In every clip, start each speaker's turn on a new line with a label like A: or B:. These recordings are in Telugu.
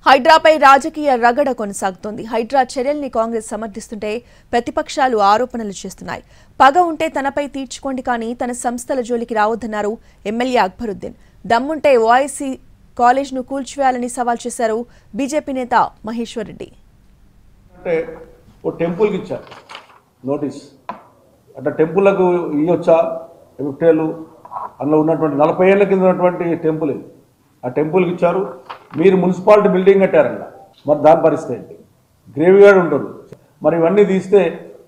A: హైడ్రాపై రాజకీయ రగడ కొనసాగుతోంది. హైడ్రా చర్యల్ని కాంగ్రెస్ సమర్థిస్తుంటే ప్రతిపక్షాలు ఆరోపణలు చేస్తున్నాయి. పగ ఉంటే తనపై తీర్చుకోండి కానీ తన సంస్థల జోలికి రావద్దన్నారు ఎమ్మెల్యే అక్బరుద్దీన్. దమ్ముంటే ఓఐసీ కాలేజ్ను కూల్చివేయాలని సవాల్ చేశారు బీజేపీ నేత మహేశ్వర్ రెడ్డి.
B: అంటే ఓ టెంపుల్కి ఇచ్చారు నోటీస్, అంటే టెంపుల్లకు ఇవ్వచ్చా ఎఫ్టీఎల్ అందులో ఉన్నటువంటి 40 ఏళ్ల కింద ఉన్నటువంటి టెంపుల్ ఇది. ఆ టెంపుల్కి ఇచ్చారు. మీరు మున్సిపాలిటీ బిల్డింగ్ కట్టారన్న, మరి దాని పరిస్థితి ఏంటి? గ్రేవ్ యార్డ్ ఉంటుంది. మరి ఇవన్నీ తీస్తే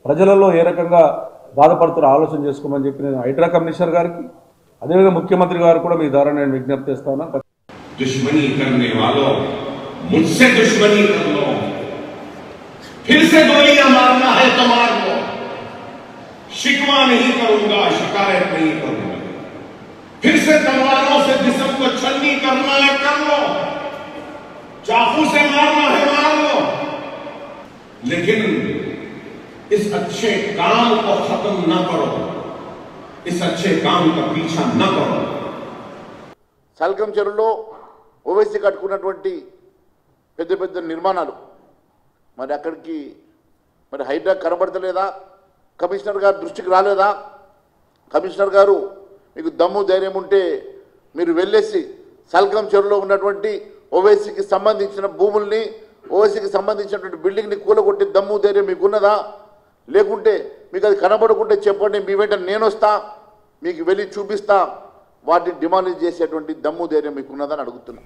B: ప్రజలలో ఏ రకంగా బాధపడుతారో ఆలోచన చేసుకోమని చెప్పి నేను హైడ్రా కమిషనర్ గారికి అదేవిధంగా ముఖ్యమంత్రి గారు కూడా మీ ద్వారా నేను విజ్ఞప్తి చేస్తాను.
C: दुश्मनी करने वालों, मुझसे दुश्मनी कर लो, फिर से गोलियां मारना है तो मार लो, शिकवा नहीं करूंगा, शिकायत नहीं करूंगा, फिर से तलवारों से जिस्म को छन्नी करना है कर लो, चाकू से मारना है मार लो, लेकिन इस अच्छे काम को खत्म न करो, इस अच्छे काम का पीछा न करो.
D: సాల్కం చెరువులో ఓవైసీ కట్టుకున్నటువంటి పెద్ద పెద్ద నిర్మాణాలు మరి అక్కడికి మరి హైడ్రా కనబడతలేదా? కమిషనర్ గారు దృష్టికి రాలేదా? కమిషనర్ గారు మీకు దమ్ము ధైర్యం ఉంటే మీరు వెళ్ళేసి సాల్కం చెరువులో ఉన్నటువంటి ఓవైసీకి సంబంధించిన భూముల్ని, ఓవైసీకి సంబంధించినటువంటి బిల్డింగ్ని కూలగొట్టి దమ్ము ధైర్యం మీకు ఉన్నదా? లేకుంటే మీకు అది కనబడకుంటే చెప్పండి, మీ వెంట నేను వస్తా, మీకు వెళ్ళి చూపిస్తా, వాటిని డిమాలిష్ చేసేటువంటి దమ్ము ధైర్యం మీకు ఉన్నదని అడుగుతున్నా.